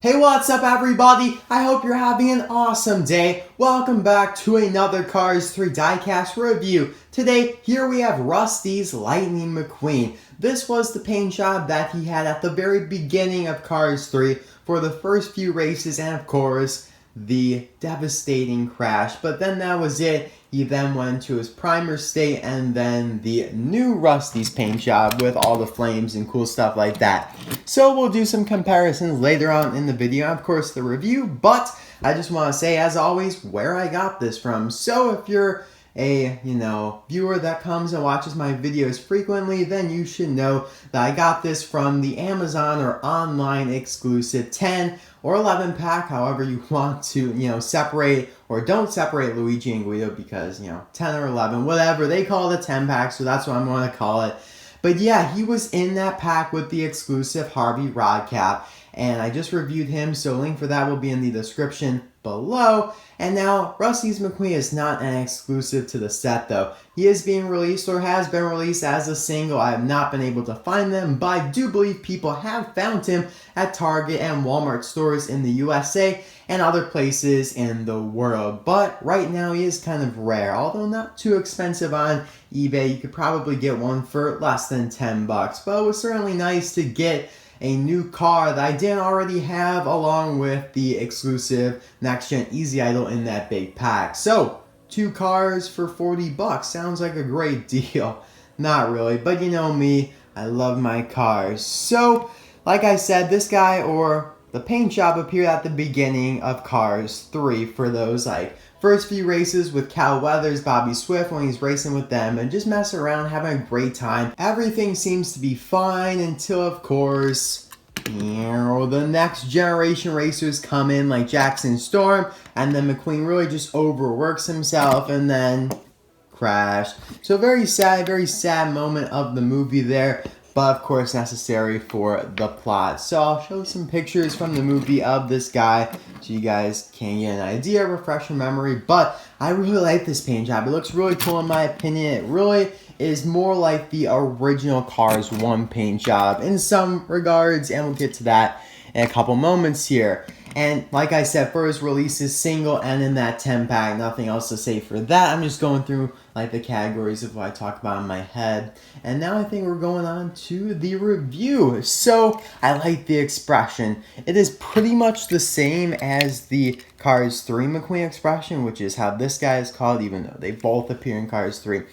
Hey, what's up everybody? I hope you're having an awesome day. Welcome back to another Cars 3 diecast review. Today, here we have Rust-Eze Lightning McQueen. This was the paint job that he had at the very beginning of Cars 3 for the first few races and of course, the devastating crash. But then that was it. He then went to his primer state and then the new Rust-Eze paint job with all the flames and cool stuff like that. So we'll do some comparisons later on in the video, of course the review, but I just want to say as always where I got this from. So if you're a viewer that comes and watches my videos frequently, then you should know that I got this from the Amazon or online exclusive 10 or 11 pack, however you want to, separate or don't separate Luigi and Guido because, 10 or 11, whatever, they call it a 10 pack, so that's what I'm going to call it. But yeah, he was in that pack with the exclusive Harvey rod cap, and I just reviewed him, so link for that will be in the description below. And now, Rust-Eze McQueen is not an exclusive to the set though. He is being released or has been released as a single. I have not been able to find them, but I do believe people have found him at Target and Walmart stores in the USA and other places in the world. But right now he is kind of rare, although not too expensive on eBay. You could probably get one for less than 10 bucks, but it was certainly nice to get a new car that I didn't already have along with the exclusive Next Gen Easy Idol in that big pack. So, 2 cars for 40 bucks sounds like a great deal. Not really, but you know me, I love my cars. So, like I said, this guy or the paint job appeared at the beginning of Cars 3 for those first few races with Cal Weathers, Bobby Swift when he's racing with them and just mess around, having a great time. Everything seems to be fine until, of course, the next generation racers come in like Jackson Storm, and then McQueen really just overworks himself and then crash. So very sad moment of the movie there. But of course necessary for the plot. So I'll show some pictures from the movie of this guy so you guys can get an idea, refresh your memory. But I really like this paint job. It looks really cool in my opinion. It really is more like the original Cars 1 paint job in some regards, and we'll get to that in a couple moments here. And like I said, for his releases single and in that 10 pack, nothing else to say for that. I'm just going through the categories of what I talk about in my head. And now I think we're going on to the review. So I like the expression. It is pretty much the same as the Cars 3 McQueen expression, which is how this guy is called, even though they both appear in Cars 3.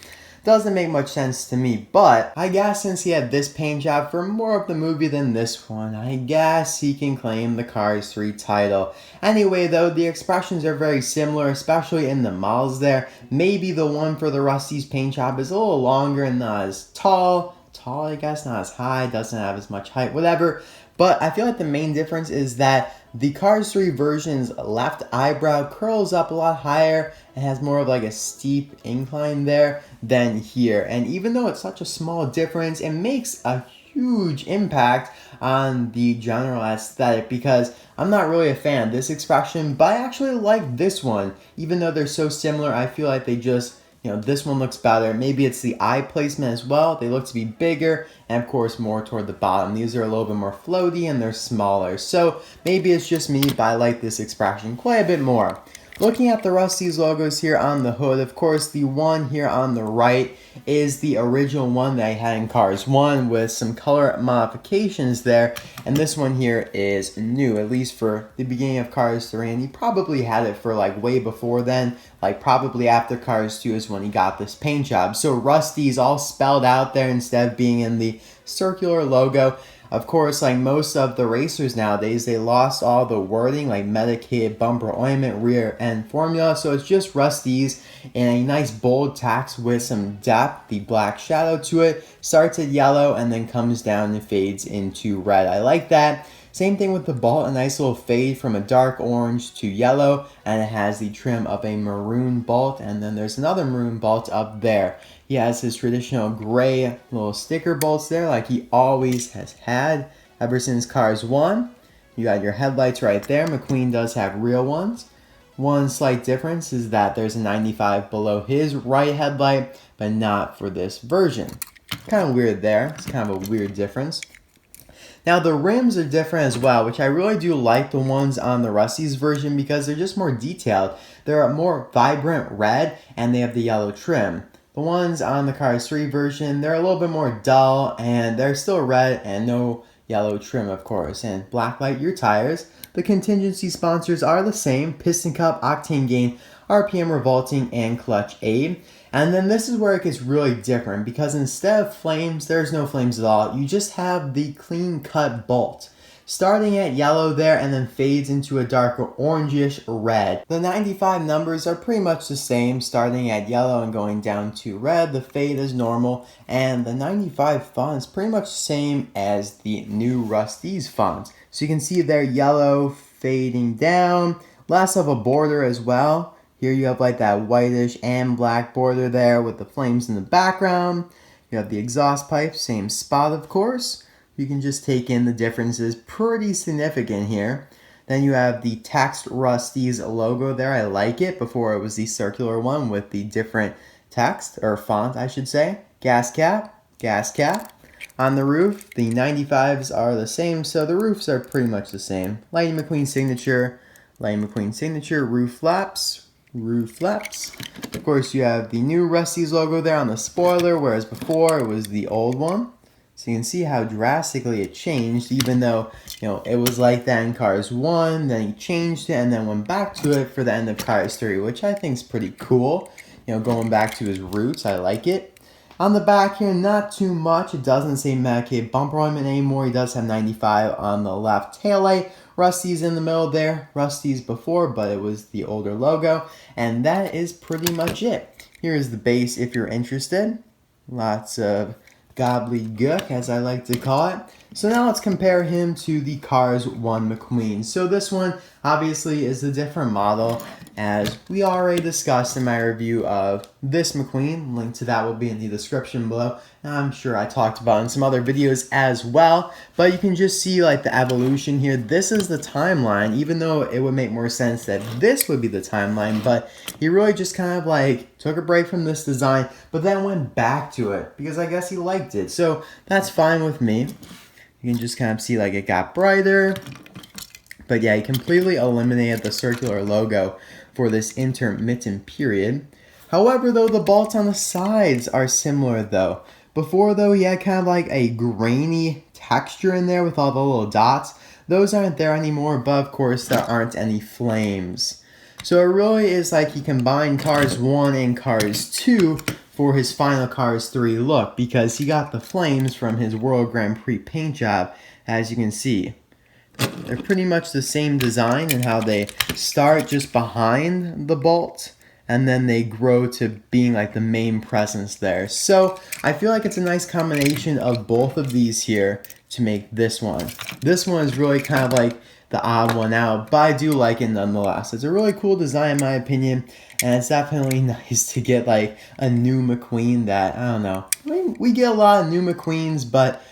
Doesn't make much sense to me, but I guess since he had this paint job for more of the movie than this one, I guess he can claim the Cars 3 title. Anyway though, the expressions are very similar, especially in the models there. Maybe the one for the Rust-Eze paint job is a little longer and not as tall I guess, not as high, doesn't have as much height, whatever. But I feel like the main difference is that the Cars 3 version's left eyebrow curls up a lot higher and has more of a steep incline there than here. And even though it's such a small difference, it makes a huge impact on the general aesthetic because I'm not really a fan of this expression, but I actually like this one. Even though they're so similar, I feel like they just, this one looks better. Maybe it's the eye placement as well. They look to be bigger and of course more toward the bottom. These are a little bit more floaty and they're smaller. So maybe it's just me, but I like this expression quite a bit more. Looking at the Rust-Eze logos here on the hood, of course the one here on the right is the original one that I had in Cars 1 with some color modifications there, and this one here is new, at least for the beginning of Cars 3, and he probably had it for way before then, probably after Cars 2 is when he got this paint job. So Rust-Eze all spelled out there instead of being in the circular logo. Of course, like most of the racers nowadays, they lost all the wording like medicated bumper ointment, rear end formula. So it's just Rust-Eze and a nice bold text with some depth, the black shadow to it. Starts at yellow and then comes down and fades into red. I like that. Same thing with the bolt, a nice little fade from a dark orange to yellow, and it has the trim of a maroon bolt, and then there's another maroon bolt up there. He has his traditional gray little sticker bolts there like he always has had ever since Cars 1. You got your headlights right there. McQueen does have real ones. One slight difference is that there's a 95 below his right headlight, but not for this version. Kind of weird there. It's kind of a weird difference. Now the rims are different as well, which I really do like the ones on the Rust-Eze version because they're just more detailed. They're a more vibrant red and they have the yellow trim. The ones on the Cars 3 version, they're a little bit more dull and they're still red and no yellow trim, of course. And blacklight your tires. The contingency sponsors are the same: Piston Cup, Octane Gain, RPM Revolting, and Clutch Aid. And then this is where it gets really different because instead of flames, there's no flames at all. You just have the clean cut bolt, starting at yellow there and then fades into a darker orangish red. The 95 numbers are pretty much the same, starting at yellow and going down to red. The fade is normal, and the 95 font is pretty much the same as the new Rust-Eze font. So you can see there yellow fading down, less of a border as well. Here you have like that whitish and black border there with the flames in the background. You have the exhaust pipe, same spot of course. You can just take in the differences, pretty significant here. Then you have the text Rust-Eze logo there. I like it. Before it was the circular one with the different text, or font I should say. Gas cap, gas cap. On the roof, the 95s are the same, so the roofs are pretty much the same. Lightning McQueen signature, Lightning McQueen signature, roof flaps. Roof flaps. Of course, you have the new Rust-Eze logo there on the spoiler, whereas before it was the old one. So you can see how drastically it changed, even though, it was like that in Cars 1, then he changed it and then went back to it for the end of Cars 3, which I think is pretty cool. Going back to his roots, I like it. On the back here, not too much. It doesn't say Medicaid bumper alignment anymore. He does have 95 on the left taillight. Rust-Eze in the middle there. Rust-Eze before, but it was the older logo. And that is pretty much it. Here is the base if you're interested. Lots of gobbledygook, as I like to call it. So now let's compare him to the Cars 1 McQueen. So this one obviously is a different model, as we already discussed in my review of this McQueen. Link to that will be in the description below. And I'm sure I talked about in some other videos as well. But you can just see like the evolution here. This is the timeline, even though it would make more sense that this would be the timeline. But he really just kind of like took a break from this design, but then went back to it because I guess he liked it. So that's fine with me. You can just kind of see like it got brighter. But yeah, he completely eliminated the circular logo for this intermittent period. However, though, the bolts on the sides are similar though. Before though, he had kind of like a grainy texture in there with all the little dots. Those aren't there anymore, but of course there aren't any flames. So it really is like he combined Cars 1 and Cars 2 for his final Cars 3 look, because he got the flames from his World Grand Prix paint job, as you can see. They're pretty much the same design in how they start just behind the bolt and then they grow to being like the main presence there. So I feel like it's a nice combination of both of these here to make this one. This one is really kind of like the odd one out, but I do like it nonetheless. It's a really cool design in my opinion, and it's definitely nice to get like a new McQueen that, I don't know, we get a lot of new McQueens, but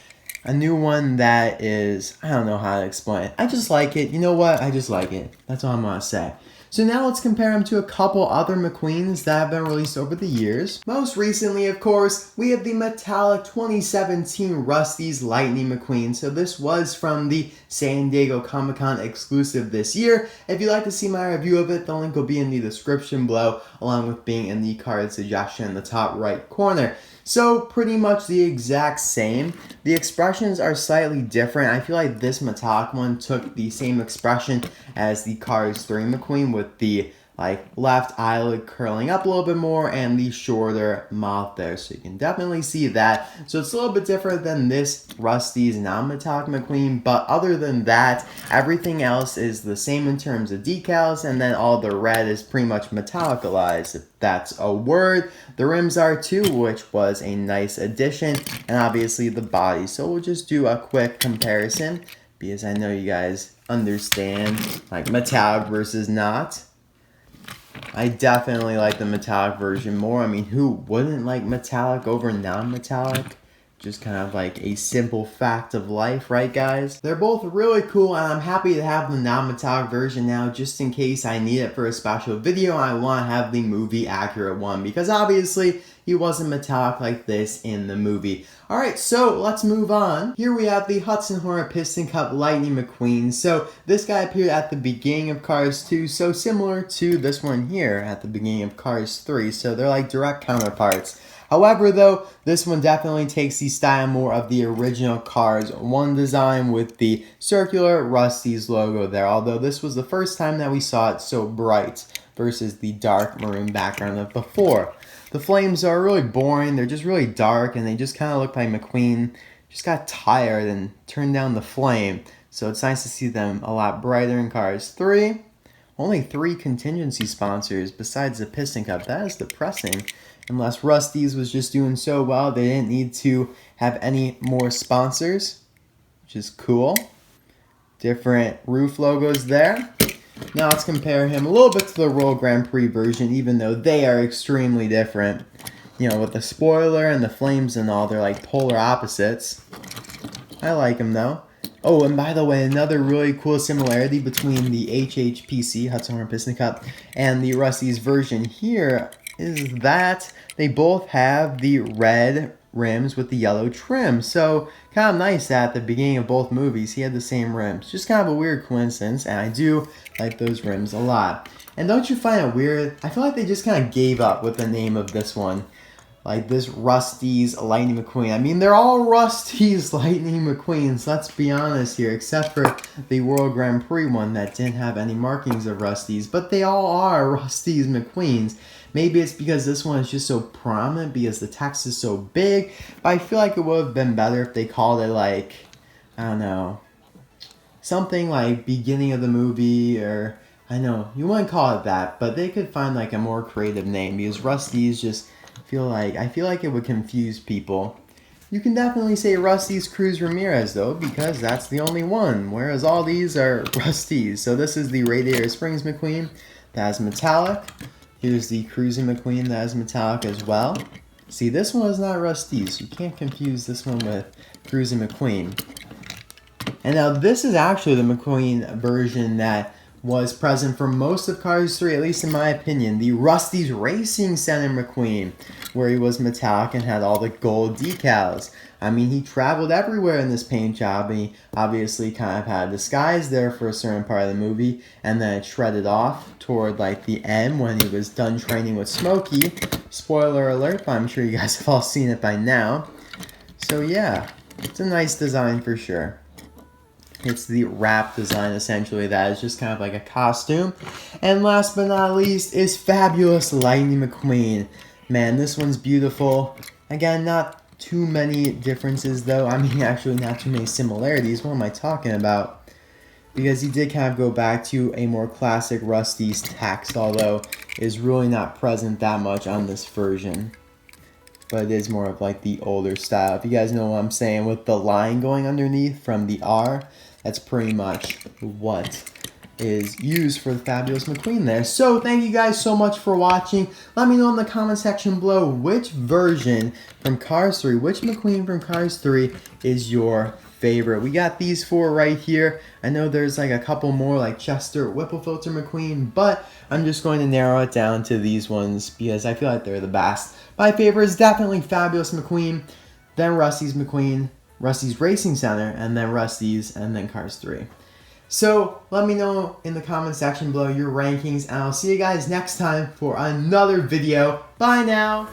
a new one that is, I don't know how to explain it. I just like it. You know what? I just like it. That's all I'm going to say. So now let's compare him to a couple other McQueens that have been released over the years. Most recently, of course, we have the metallic 2017 Rust-Eze Lightning McQueen. So this was from the San Diego Comic-Con exclusive this year. If you'd like to see my review of it, the link will be in the description below, along with being in the card suggestion in the top right corner. So pretty much the exact same. The expressions are slightly different. I feel like this metallic one took the same expression as the Cars 3 McQueen with the like left eyelid curling up a little bit more and the shorter mouth there. So you can definitely see that. So it's a little bit different than this Rust-Eze non-metallic McQueen, but other than that, everything else is the same in terms of decals, and then all the red is pretty much metallicalized, if that's a word. The rims are too, which was a nice addition, and obviously the body. So we'll just do a quick comparison because I know you guys understand like metallic versus not. I definitely like the metallic version more. I mean, who wouldn't like metallic over non-metallic? Just kind of like a simple fact of life, right guys? They're both really cool, and I'm happy to have the non-metallic version now just in case I need it for a special video. I want to have the movie accurate one because obviously he wasn't metallic like this in the movie. Alright, so let's move on. Here we have the Hudson Hornet Piston Cup Lightning McQueen. So this guy appeared at the beginning of Cars 2, so similar to this one here at the beginning of Cars 3. So they're like direct counterparts. However, though, this one definitely takes the style more of the original Cars 1 design with the circular Rust-Eze logo there, although this was the first time that we saw it so bright versus the dark maroon background of before. The flames are really boring, they're just really dark, and they just kind of look like McQueen just got tired and turned down the flame. So it's nice to see them a lot brighter in Cars 3. Only 3 contingency sponsors besides the Piston Cup. That is depressing. Unless Rust-Eze was just doing so well, they didn't need to have any more sponsors, which is cool. Different roof logos there. Now let's compare him a little bit to the Royal Grand Prix version, even though they are extremely different. You know, with the spoiler and the flames and all, they're like polar opposites. I like him though. Oh, and by the way, another really cool similarity between the HHPC, Hudson Hornet Piston Cup, and the Rust-Eze version here is that they both have the red rims with the yellow trim. So kind of nice that at the beginning of both movies he had the same rims. Just kind of a weird coincidence, and I do like those rims a lot. And don't you find it weird? I feel like they just kind of gave up with the name of this one. Like this Rust-Eze Lightning McQueen. I mean, they're all Rust-Eze Lightning McQueens, let's be honest here, except for the World Grand Prix one that didn't have any markings of Rust-Eze, but they all are Rust-Eze McQueens. Maybe it's because this one is just so prominent because the text is so big, but I feel like it would have been better if they called it like, I don't know, something like beginning of the movie, or, I know, you wouldn't call it that, but they could find like a more creative name because Rust-Eze just I feel like it would confuse people. You can definitely say Rust-Eze Cruz Ramirez though, because that's the only one, whereas all these are Rust-Eze. So this is the Radiator Springs McQueen that is metallic. Here's the Cruising McQueen that is metallic as well. See, this one is not Rust-Eze. You can't confuse this one with Cruising McQueen. And now this is actually the McQueen version that was present for most of Cars 3, at least in my opinion, the Rust-Eze Racing Center McQueen, where he was metallic and had all the gold decals. I mean, he traveled everywhere in this paint job, and he obviously kind of had a disguise there for a certain part of the movie, and then it shredded off toward like the end when he was done training with Smokey. Spoiler alert, but I'm sure you guys have all seen it by now. So yeah, it's a nice design for sure. It's the wrap design, essentially, that is just kind of like a costume. And last but not least is Fabulous Lightning McQueen. Man, this one's beautiful. Again, not too many differences, though. I mean, actually, not too many similarities. What am I talking about? Because he did kind of go back to a more classic Rust-Eze text, although it is really not present that much on this version. But it is more of like the older style. If you guys know what I'm saying, with the line going underneath from the R, that's pretty much what is used for the Fabulous McQueen there. So thank you guys so much for watching. Let me know in the comment section below which version from Cars 3, which McQueen from Cars 3 is your favorite. We got these 4 right here. I know there's like a couple more like Chester Whipplefilter McQueen, but I'm just going to narrow it down to these ones because I feel like they're the best. My favorite is definitely Fabulous McQueen, then Rust-Eze McQueen, Rust-Eze Racing Center, and then Rust-Eze, and then Cars 3. So let me know in the comment section below your rankings, and I'll see you guys next time for another video. Bye now!